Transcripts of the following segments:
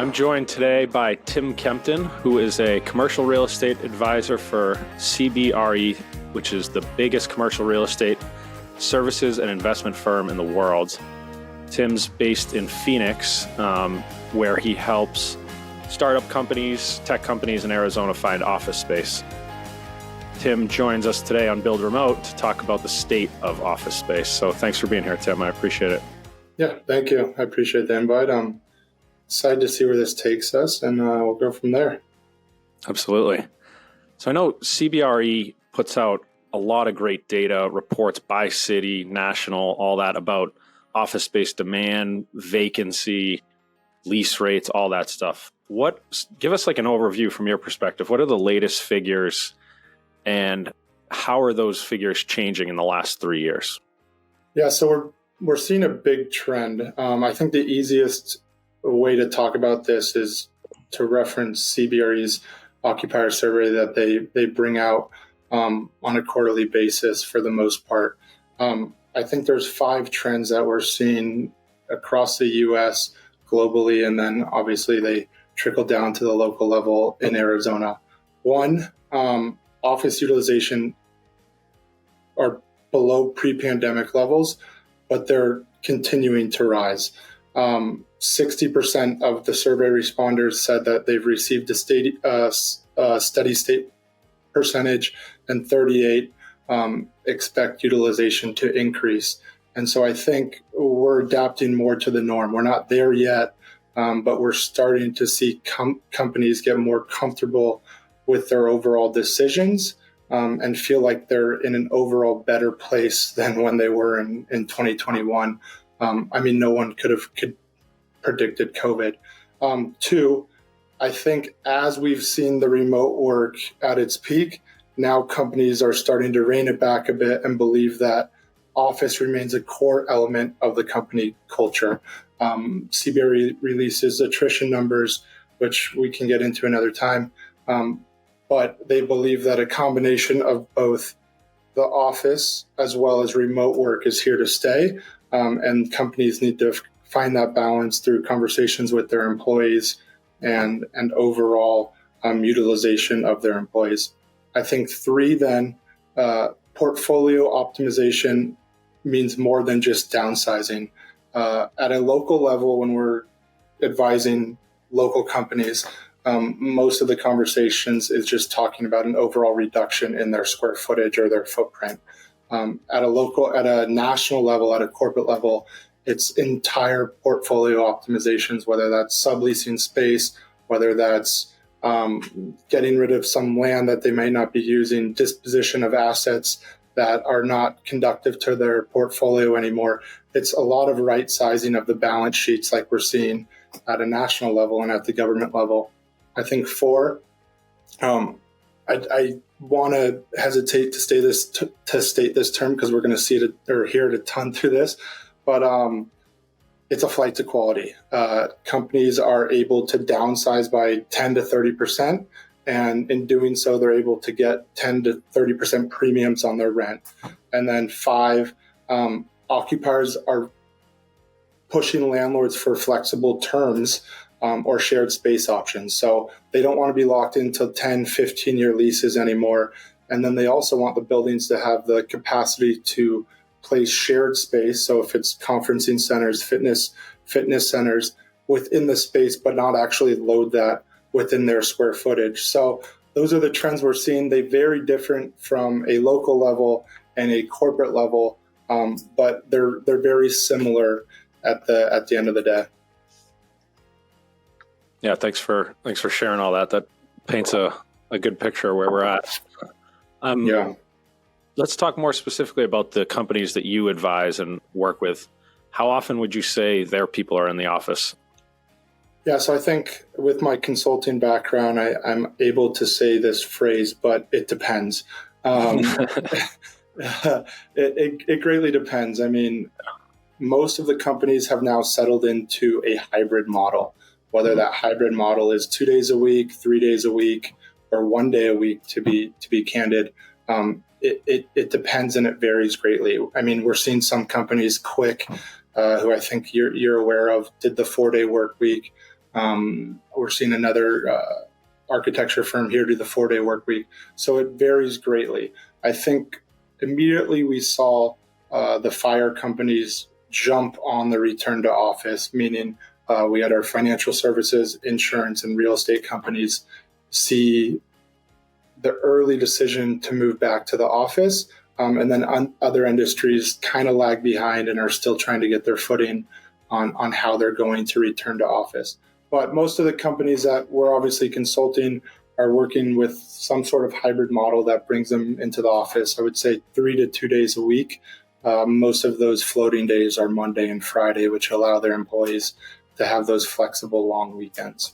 I'm joined today by Tim Kempton, who is a commercial real estate advisor for CBRE, which is the biggest commercial real estate services and investment firm in the world. Tim's based in Phoenix, where he helps startup companies, tech companies in Arizona find office space. Tim joins us today on Build Remote to talk about the state of office space. So thanks for being here, Tim. I appreciate it. Yeah, thank you. I appreciate the invite. I'm excited to see where this takes us, and we'll go from there. Absolutely. So I know CBRE puts out a lot of great data, reports by city, national, all that about office space demand, vacancy, lease rates, all that stuff. Give us like an overview from your perspective. What are the latest figures and how are those figures changing in the last 3 years? Yeah, so we're seeing a big trend. I think the easiest way to talk about this is to reference CBRE's occupier survey that they bring out on a quarterly basis for the most part. I think there's 5 trends that we're seeing across the U.S., globally, and then obviously they trickle down to the local level in Arizona. One, office utilization are below pre-pandemic levels, but they're continuing to rise. 60% of the survey responders said that they've received a steady state percentage, and 38 expect utilization to increase. And so I think we're adapting more to the norm. We're not there yet, but we're starting to see companies get more comfortable with their overall decisions and feel like they're in an overall better place than when they were in 2021. No one could predicted COVID. 2, I think as we've seen the remote work at its peak, now companies are starting to rein it back a bit and believe that office remains a core element of the company culture. CBRE releases attrition numbers, which we can get into another time. But they believe that a combination of both the office as well as remote work is here to stay. And companies need to find that balance through conversations with their employees and overall utilization of their employees. I think 3, then, portfolio optimization means more than just downsizing. At a local level, when we're advising local companies, most of the conversations is just talking about an overall reduction in their square footage or their footprint. At a national level, at a corporate level, it's entire portfolio optimizations, whether that's subleasing space, whether that's getting rid of some land that they may not be using, disposition of assets that are not conductive to their portfolio anymore. It's a lot of right sizing of the balance sheets like we're seeing at a national level and at the government level. I think 4, I want to hesitate to state this term because we're going to see it or hear it a ton through this, but it's a flight to quality. Companies are able to downsize by 10 to 30%, and in doing so, they're able to get 10 to 30% premiums on their rent. And then 5, occupiers are pushing landlords for flexible terms or shared space options. So they don't want to be locked into 10, 15-year leases anymore. And then they also want the buildings to have the capacity to place shared space. So if it's conferencing centers, fitness centers within the space, but not actually load that within their square footage. So those are the trends we're seeing. They vary different from a local level and a corporate level, but they're very similar at the end of the day. Yeah, thanks for sharing all that. That paints a good picture of where we're at. Let's talk more specifically about the companies that you advise and work with. How often would you say their people are in the office? Yeah, so I think with my consulting background, I'm able to say this phrase, but it depends. It greatly depends. Most of the companies have now settled into a hybrid model, whether that hybrid model is 2 days a week, 3 days a week, or 1 day a week, to be candid. It depends and it varies greatly. We're seeing some companies, Quick, who I think you're aware of, did the 4-day work week. We're seeing another architecture firm here do the 4-day work week. So it varies greatly. I think immediately we saw the fire companies jump on the return to office, meaning we had our financial services, insurance, and real estate companies see the early decision to move back to the office. And then other industries kind of lag behind and are still trying to get their footing on how they're going to return to office. But most of the companies that we're obviously consulting are working with some sort of hybrid model that brings them into the office. I would say 3 to 2 days a week. Most of those floating days are Monday and Friday, which allow their employees to have those flexible long weekends.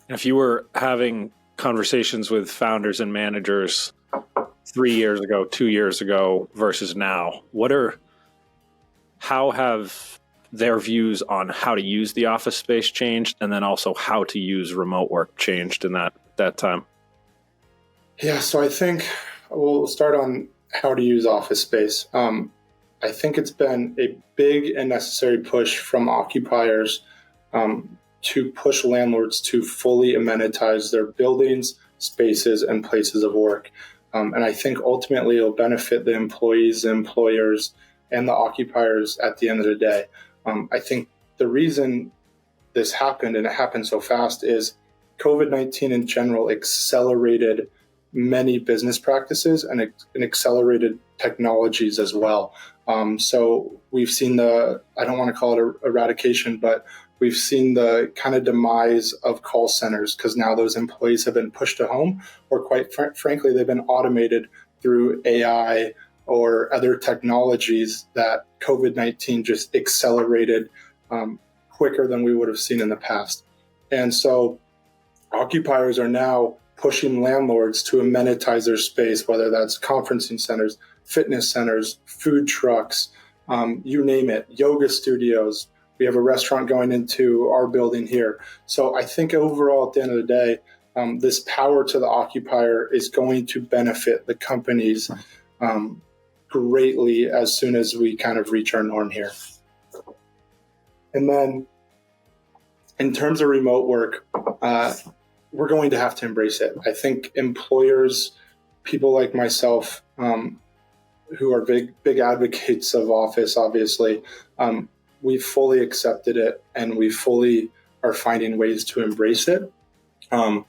If you were having conversations with founders and managers 3 years ago, 2 years ago versus now, how have their views on how to use the office space changed, and then also how to use remote work changed in that time? Yeah, so I think we'll start on how to use office space. I think it's been a big and necessary push from occupiers to push landlords to fully amenitize their buildings, spaces, and places of work. And I think ultimately it'll benefit the employees, the employers, and the occupiers at the end of the day. I think the reason this happened, and it happened so fast, is COVID-19 in general accelerated many business practices and accelerated technologies as well. So we've seen I don't want to call it eradication, but we've seen the kind of demise of call centers because now those employees have been pushed to home, or quite frankly, they've been automated through AI or other technologies that COVID-19 just accelerated quicker than we would have seen in the past. And so occupiers are now pushing landlords to amenitize their space, whether that's conferencing centers, fitness centers, food trucks, you name it, yoga studios. We have a restaurant going into our building here. So I think overall, at the end of the day, this power to the occupier is going to benefit the companies greatly as soon as we kind of reach our norm here. And then in terms of remote work, we're going to have to embrace it. I think employers, people like myself, who are big advocates of office, obviously, we've fully accepted it and we fully are finding ways to embrace it. And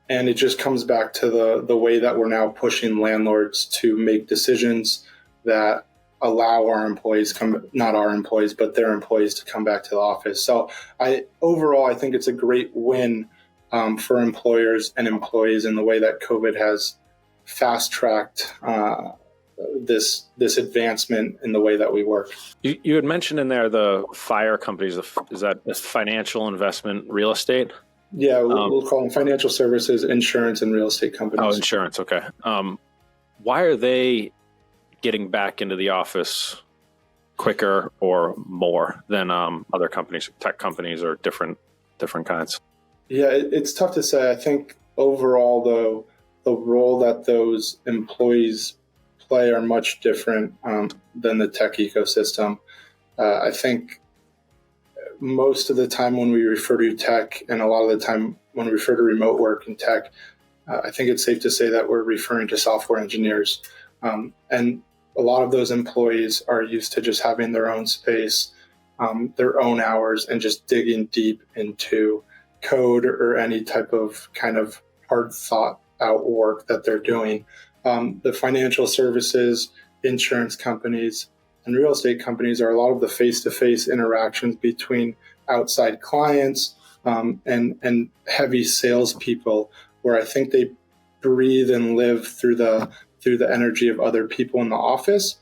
it just comes back to the way that we're now pushing landlords to make decisions that allow our employees, not our employees, but their employees to come back to the office. So overall, I think it's a great win for employers and employees in the way that COVID has fast-tracked this advancement in the way that we work. You had mentioned in there the fire companies. Is that financial investment real estate? Yeah, we'll call them financial services, insurance, and real estate companies. Oh, insurance. Okay. Why are they getting back into the office quicker or more than other companies, tech companies, or different kinds? Yeah, it's tough to say. I think overall, though, the role that those employees play are much different than the tech ecosystem. I think most of the time when we refer to tech, and a lot of the time when we refer to remote work and tech, I think it's safe to say that we're referring to software engineers. And a lot of those employees are used to just having their own space, their own hours, and just digging deep into code or any type of kind of hard thought out work that they're doing. The financial services, insurance companies, and real estate companies are a lot of the face-to-face interactions between outside clients and heavy salespeople, where I think they breathe and live through the energy of other people in the office.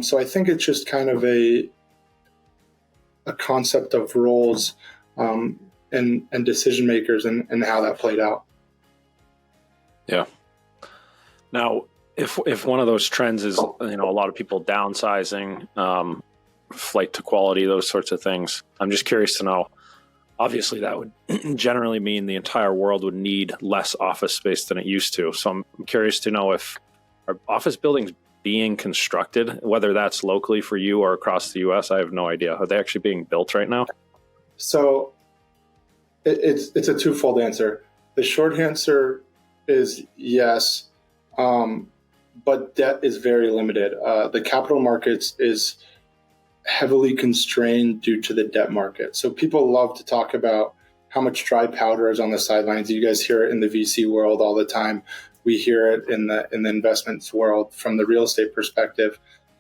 So I think it's just kind of a concept of roles and decision makers and how that played out. Yeah. Now, if one of those trends is, a lot of people downsizing, flight to quality, those sorts of things, I'm just curious to know, obviously that would generally mean the entire world would need less office space than it used to. So I'm curious to know if are office buildings being constructed, whether that's locally for you or across the U.S. I have no idea. Are they actually being built right now? So it's a twofold answer. The short answer is yes, but debt is very limited. The capital markets is heavily constrained due to the debt market. So people love to talk about how much dry powder is on the sidelines. You guys hear it in the VC world all the time. We hear it in the investments world from the real estate perspective.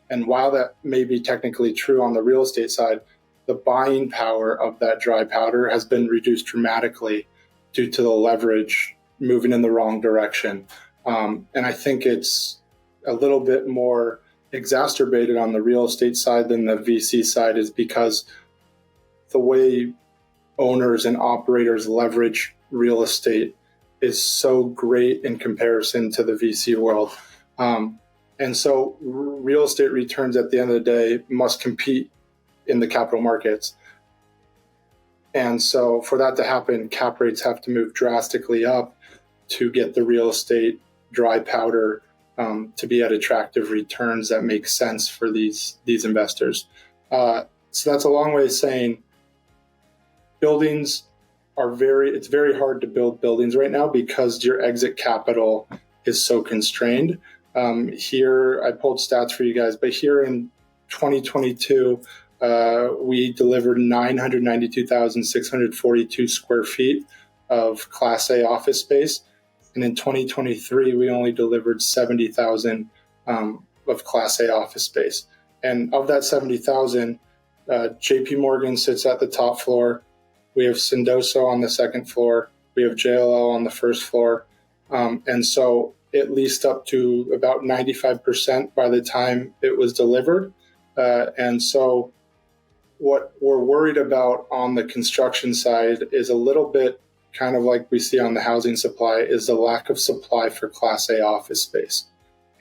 And while that may be technically true on the real estate side, the buying power of that dry powder has been reduced dramatically due to the leverage moving in the wrong direction. And I think it's a little bit more exacerbated on the real estate side than the VC side, is because the way owners and operators leverage real estate is so great in comparison to the VC world. And so real estate returns at the end of the day must compete in the capital markets. And so for that to happen, cap rates have to move drastically up to get the real estate dry powder to be at attractive returns that make sense for these investors. So that's a long way of saying buildings it's very hard to build buildings right now because your exit capital is so constrained. Here, I pulled stats for you guys, but here in 2022, we delivered 992,642 square feet of Class A office space. And in 2023, we only delivered 70,000 of Class A office space. And of that 70,000, JP Morgan sits at the top floor. We have Sendoso on the second floor. We have JLL on the first floor. And so it leased up to about 95% by the time it was delivered. And so what we're worried about on the construction side is a little bit kind of like we see on the housing supply, is the lack of supply for Class A office space.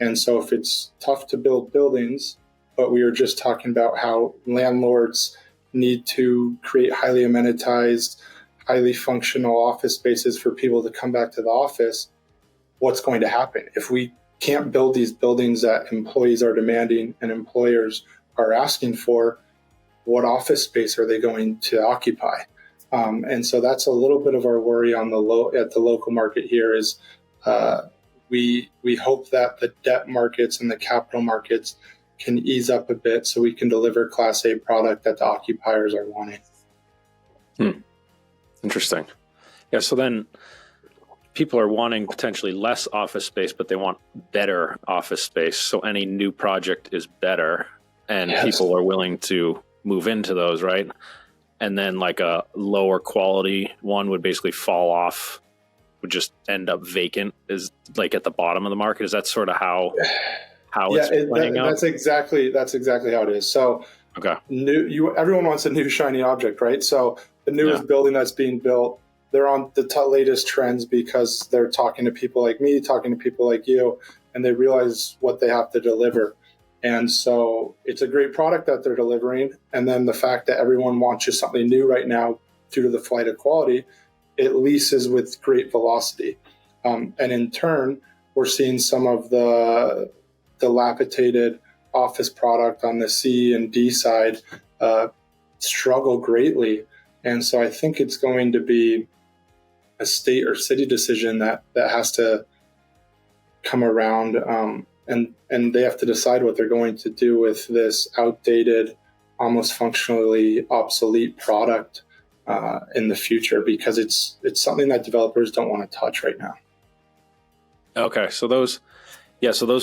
And so if it's tough to build buildings, but we were just talking about how landlords need to create highly amenitized, highly functional office spaces for people to come back to the office, what's going to happen? If we can't build these buildings that employees are demanding and employers are asking for, what office space are they going to occupy? And so that's a little bit of our worry on the local market here is we hope that the debt markets and the capital markets can ease up a bit so we can deliver Class A product that the occupiers are wanting. Interesting. Yeah, so then people are wanting potentially less office space, but they want better office space. So any new project is better, and people are willing to move into those, right? And then like a lower quality one would basically fall off, would just end up vacant, is like at the bottom of the market. Is that sort of how it's playing out? That's exactly how it is. So everyone wants a new shiny object, right? So the newest building that's being built, they're on the latest trends because they're talking to people like me, talking to people like you, and they realize what they have to deliver. And so it's a great product that they're delivering. And then the fact that everyone wants just something new right now due to the flight of quality, it leases with great velocity. And in turn, we're seeing some of the dilapidated office product on the C and D side struggle greatly. And so I think it's going to be a state or city decision that has to come around, and they have to decide what they're going to do with this outdated, almost functionally obsolete product in the future, because it's something that developers don't want to touch right now. Okay, so those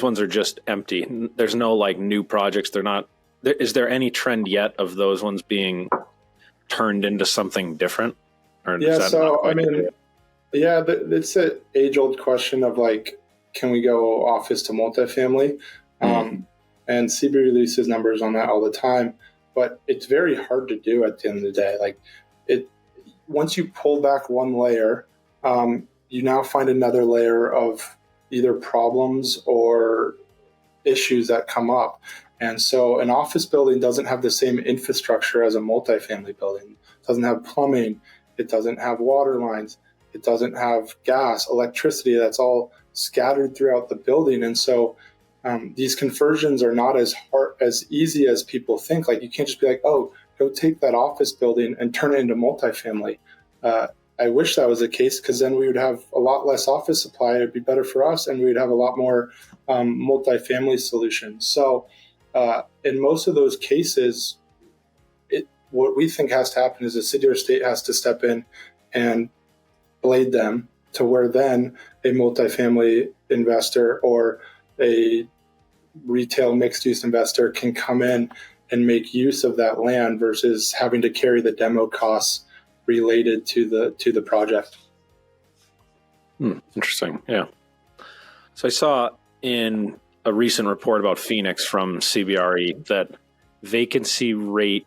ones are just empty. There's no like new projects. They're not. Is there any trend yet of those ones being turned into something different? Or it's an age-old question of like, can we go office to multifamily? And CBRE releases numbers on that all the time, but it's very hard to do at the end of the day. Like once you pull back one layer, you now find another layer of either problems or issues that come up. And so an office building doesn't have the same infrastructure as a multifamily building. It doesn't have plumbing. It doesn't have water lines. It doesn't have gas, electricity. That's all scattered throughout the building. And so these conversions are not as easy as people think. Like you can't just be like, oh, go take that office building and turn it into multifamily. I wish that was the case, because then we would have a lot less office supply. It'd be better for us, and we'd have a lot more multifamily solutions. So in most of those cases, what we think has to happen is the city or state has to step in and blade them to where then a multifamily investor or a retail mixed-use investor can come in and make use of that land versus having to carry the demo costs related to the project. Interesting. Yeah. So I saw in a recent report about Phoenix from CBRE that vacancy rate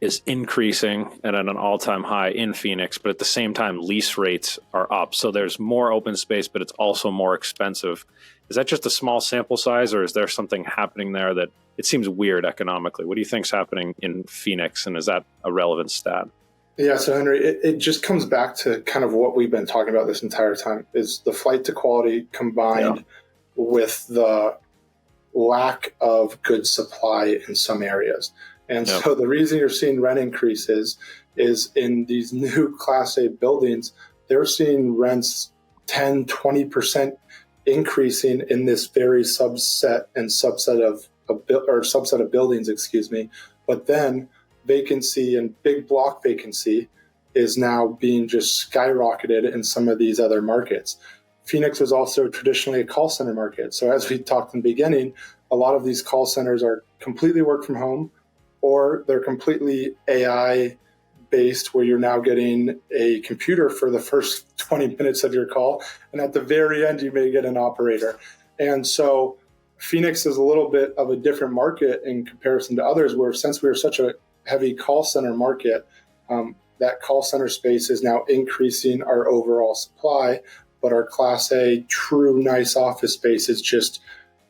is increasing and at an all-time high in Phoenix, but at the same time, lease rates are up. So there's more open space, but it's also more expensive. Is that just a small sample size, or is there something happening there that it seems weird economically? What do you think's happening in Phoenix, and is that a relevant stat? Yeah, so Henry, it just comes back to kind of what we've been talking about this entire time, is the flight to quality combined with the lack of good supply in some areas. And so the reason you're seeing rent increases is in these new Class A buildings, they're seeing rents 10, 20% increasing in this very subset of buildings, But then vacancy and big block vacancy is now being just skyrocketed in some of these other markets. Phoenix was also traditionally a call center market. So as we talked in the beginning, a lot of these call centers are completely work from home, or they're completely AI based, where you're now getting a computer for the first 20 minutes of your call. And at the very end, you may get an operator. And so Phoenix is a little bit of a different market in comparison to others, where since we are such a heavy call center market, that call center space is now increasing our overall supply, but our Class A true nice office space is just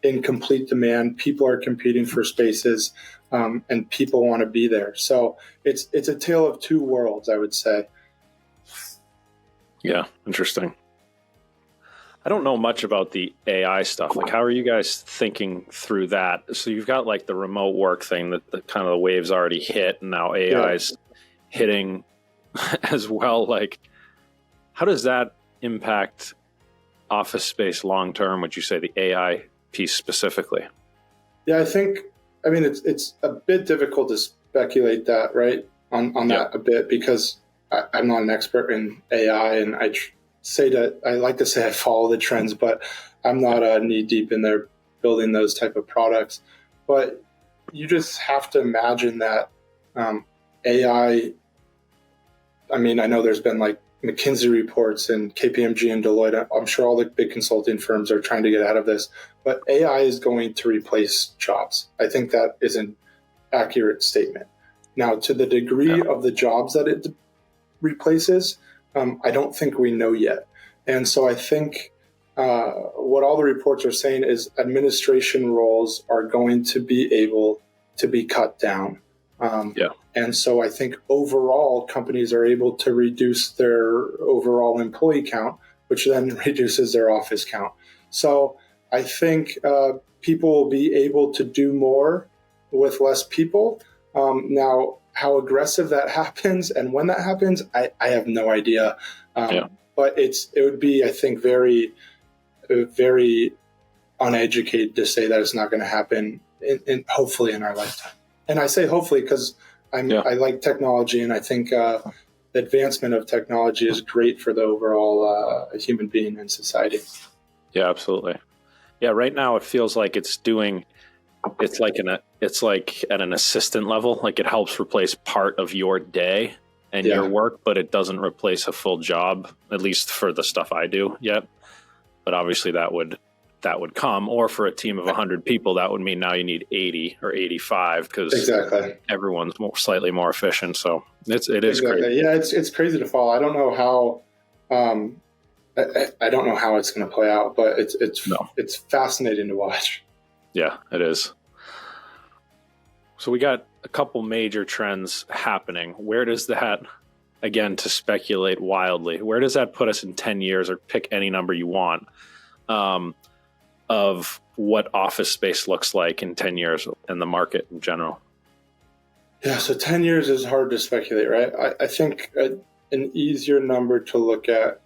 in complete demand. People are competing for spaces, and people want to be there. So it's a tale of two worlds, I would say. Yeah, interesting. I don't know much about the AI stuff. Like, how are you guys thinking through that? So you've got like the remote work thing that the kind of the wave's already hit, and now AI is hitting as well. Like, how does that impact office space long term? Would you say the AI piece specifically? Yeah, I mean, it's a bit difficult to speculate that, right, on that a bit, because I'm not an expert in AI, and I like to say I follow the trends, but I'm not knee deep in there building those type of products. But you just have to imagine that AI. I mean, I know there's been like McKinsey reports and KPMG and Deloitte. I'm sure all the big consulting firms are trying to get ahead of this, but AI is going to replace jobs. I think that is an accurate statement. Now, to the degree of the jobs that it replaces, I don't think we know yet. And so I think what all the reports are saying is administration roles are going to be able to be cut down. And so I think overall companies are able to reduce their overall employee count, which then reduces their office count. So I think people will be able to do more with less people. Now, how aggressive that happens and when that happens, I have no idea. But it would be, I think, very, very uneducated to say that it's not going to happen hopefully in our lifetime. And I say hopefully because I like technology, and I think the advancement of technology is great for the overall human being and society. Yeah, absolutely. Yeah, right now it feels like it's like at an assistant level. Like, it helps replace part of your day and your work, but it doesn't replace a full job, at least for the stuff I do yet. But obviously that would come, or for a team of 100 people, that would mean now you need 80 or 85 because everyone's slightly more efficient. So it is crazy. Yeah, it's crazy to follow. I don't know how. I don't know how it's going to play out, but it's fascinating to watch. Yeah, it is. So we got a couple major trends happening. Where does that, again, to speculate wildly, where does that put us in 10 years, or pick any number you want, of what office space looks like in 10 years and the market in general? Yeah, so 10 years is hard to speculate, right? I think an easier number to look at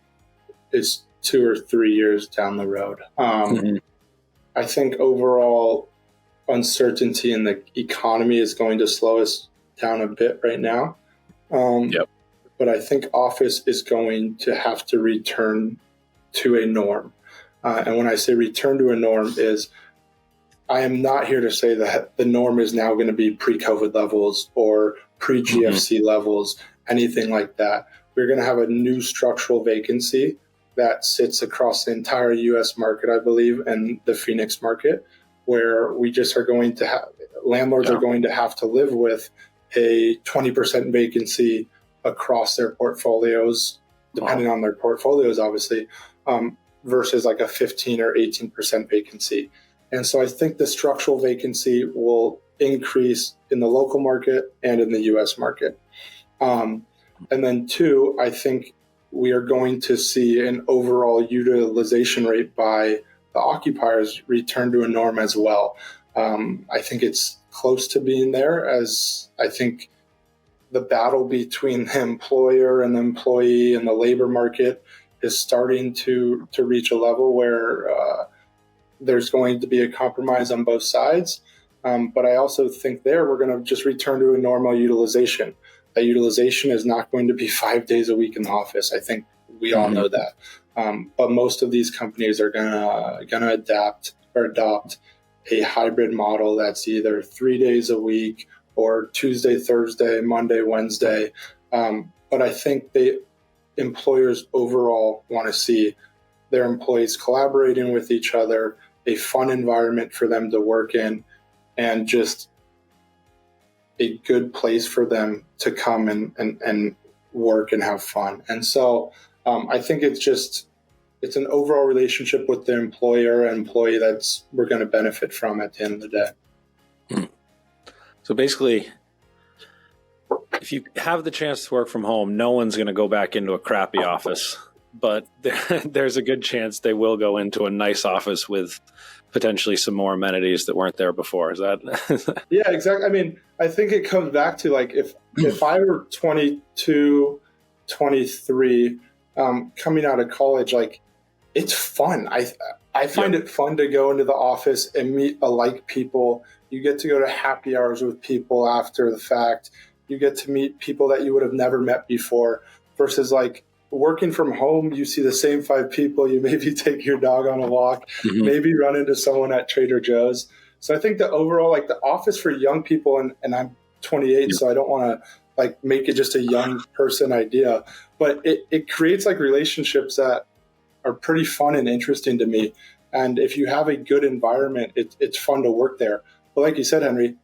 is 2 or 3 years down the road. Mm-hmm. I think overall uncertainty in the economy is going to slow us down a bit right now. Yep. But I think office is going to have to return to a norm. And when I say return to a norm is I am not here to say that the norm is now going to be pre-COVID levels or pre-GFC levels, anything like that. We're going to have a new structural vacancy that sits across the entire US market, I believe, and the Phoenix market, where we just are going to have landlords are going to have to live with a 20% vacancy across their portfolios, depending on their portfolios, obviously, versus like a 15 or 18% vacancy. And so I think the structural vacancy will increase in the local market and in the US market. And then two, I think we are going to see an overall utilization rate by the occupiers return to a norm as well. I think it's close to being there, as I think the battle between the employer and the employee and the labor market is starting to reach a level where there's going to be a compromise on both sides. But I also think we're going to just return to a normal utilization. That utilization is not going to be 5 days a week in the office. I think we all know that. But most of these companies are gonna adapt or adopt a hybrid model that's either 3 days a week or Tuesday, Thursday, Monday, Wednesday. But I think employers overall want to see their employees collaborating with each other, a fun environment for them to work in, and just a good place for them to come and work and have fun. And so I think it's an overall relationship with the employer and employee that's we're going to benefit from at the end of the day. So basically, if you have the chance to work from home, no one's going to go back into a crappy office, but there's a good chance they will go into a nice office with potentially some more amenities that weren't there before. Is that? Yeah, exactly. I mean, I think it comes back to like if I were 22, 23, coming out of college, like it's fun. I find it fun to go into the office and meet alike people. You get to go to happy hours with people after the fact. You get to meet people that you would have never met before versus like working from home. You see the same 5 people. You maybe take your dog on a walk, maybe run into someone at Trader Joe's. So I think the overall, like the office for young people, and I'm 28, so I don't want to like make it just a young person idea, but it creates like relationships that are pretty fun and interesting to me. And if you have a good environment, it's fun to work there. But like you said, Henry,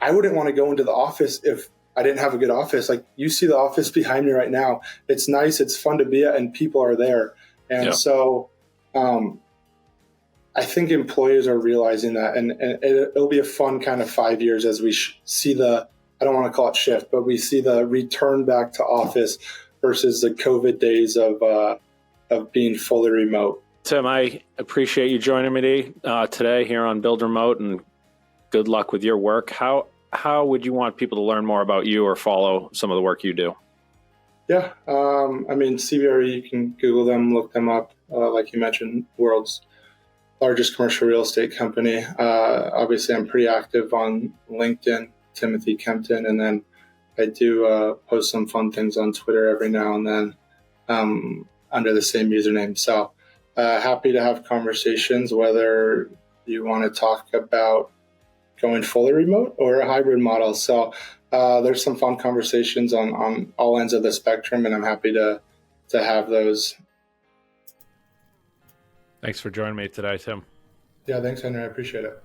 I wouldn't want to go into the office if I didn't have a good office. Like you see the office behind me right now. It's nice. It's fun to be at and people are there. And so I think employers are realizing that and it'll be a fun kind of 5 years as we see I don't want to call it shift, but we see the return back to office versus the COVID days of being fully remote. Tim, I appreciate you joining me today here on Build Remote, and good luck with your work. How would you want people to learn more about you or follow some of the work you do? Yeah, I mean, CBRE, you can Google them, look them up. Like you mentioned, world's largest commercial real estate company. Obviously, I'm pretty active on LinkedIn, Timothy Kempton, and then I do post some fun things on Twitter every now and then under the same username. So happy to have conversations, whether you want to talk about going fully remote or a hybrid model. So there's some fun conversations on all ends of the spectrum, and I'm happy to have those. Thanks for joining me today, Tim. Yeah, thanks, Henry. I appreciate it.